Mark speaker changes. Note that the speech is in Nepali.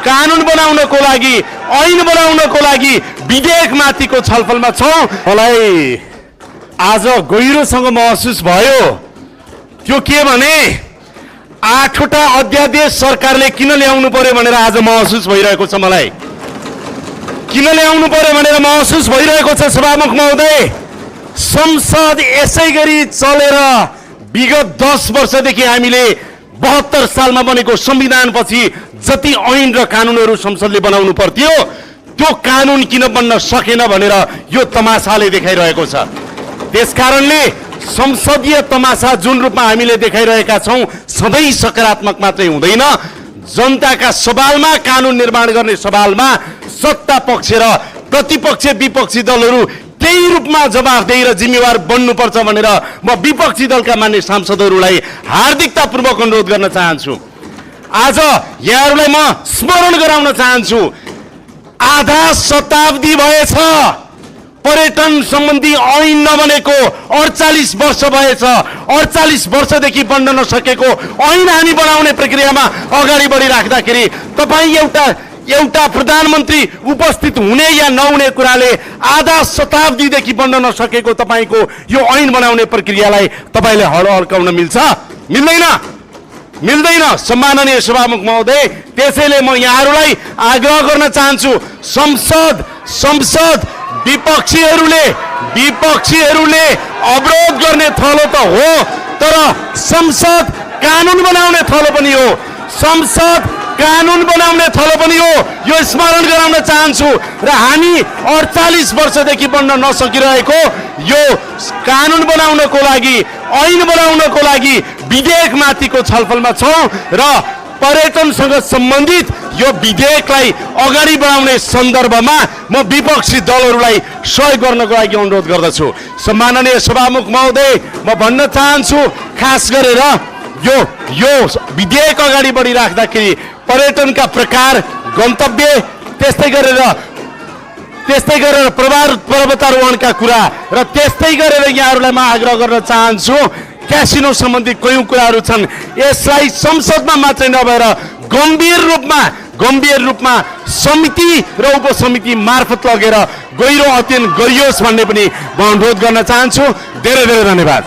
Speaker 1: कानुन बनाउनको लागि ऐन बनाउनको लागि विधेयकमाथिको छलफलमा छौं। मलाई आज गहिरोसँग महसुस भयो त्यो के भने 8वटा अध्यादेश सरकारले किन ल्याउनु पर्यो भनेर आज महसुस भइरहेको छ। मलाई किन ल्याउनु पर्यो भनेर महसुस भइरहेको छ। सभामुख महोदय, संसद यसै गरी चलेर विगत 10 वर्षदेखि हामीले 72 सालमा बनेको संविधानपछि जति ऐन र कानुनहरू संसदले बनाउनु पर्थ्यो त्यो कानुन किन बन्न सकेन भनेर यो तमासाले देखाइरहेको छ। त्यसकारणले संसदीय तमासा जुन रूपमा हामीले देखाइरहेका छौं सधैँ सकारात्मक मात्रै हुँदैन। जनताका सवालमा, कानुन निर्माण गर्ने सवालमा सत्ता पक्ष र प्रतिपक्ष विपक्षी दलहरू त्यही रूपमा जवाफदेही र जिम्मेवार बन्नुपर्छ भनेर म विपक्षी दलका मान्य सांसदहरूलाई हार्दिकतापूर्वक अनुरोध गर्न चाहन्छु। आज यहाँहरूलाई म स्मरण गराउन चाहन्छु, आधा शताब्दी भएछ पर्यटन सम्बन्धी ऐन नबनेको, 48 वर्ष भएछ। 48 वर्षदेखि बन्न नसकेको ऐन हामी बनाउने प्रक्रियामा अगाडि बढिराख्दाखेरि तपाईँ एउटा प्रधानमन्त्री उपस्थित हुने या नहुने कुराले आधा शताब्दीदेखि बन्न नसकेको तपाईको यो ऐन बनाउने प्रक्रियालाई तपाईले हलो हल्काउन मिल्छ? मिल्दैन। सम्माननीय सभामुख महोदय, त्यसैले म यहाँहरूलाई आग्रह गर्न चाहन्छु, संसद विपक्षीहरूले अवरोध गर्ने थलो त हो, तर संसद कानुन बनाउने थलो पनि हो। संसद कानुन बनाउने थलो पनि हो, यो स्मरण गराउन चाहन्छु। र हामी 48 वर्षदेखि बन्न नसकिरहेको यो कानुन बनाउनको लागि, ऐन बनाउनको लागि विधेयकमाथिको छलफलमा छौं र पर्यटनसँग सम्बन्धित यो विधेयकलाई अगाडि बढाउने सन्दर्भमा म विपक्षी दलहरूलाई सहयोग गर्नको लागि अनुरोध गर्दछु। सम्माननीय सभामुख महोदय, म भन्न चाहन्छु, खास गरेर यो विधेयक अगाडि बढिराख्दाखेरि पर्यटनका प्रकार, गन्तव्य, त्यस्तै गरेर पर्वतारोहणका कुरा र त्यस्तै गरेर यहाँहरूलाई म आग्रह गर्न चाहन्छु, क्यासिनो सम्बन्धी कयौं कुराहरू छन्, यसलाई संसदमा मात्रै नभएर गम्भीर रूपमा समिति र उपसमिति मार्फत लगेर गहिरो अध्ययन गरियोस् भन्ने पनि म अनुरोध गर्न चाहन्छु। धेरै धेरै धन्यवाद।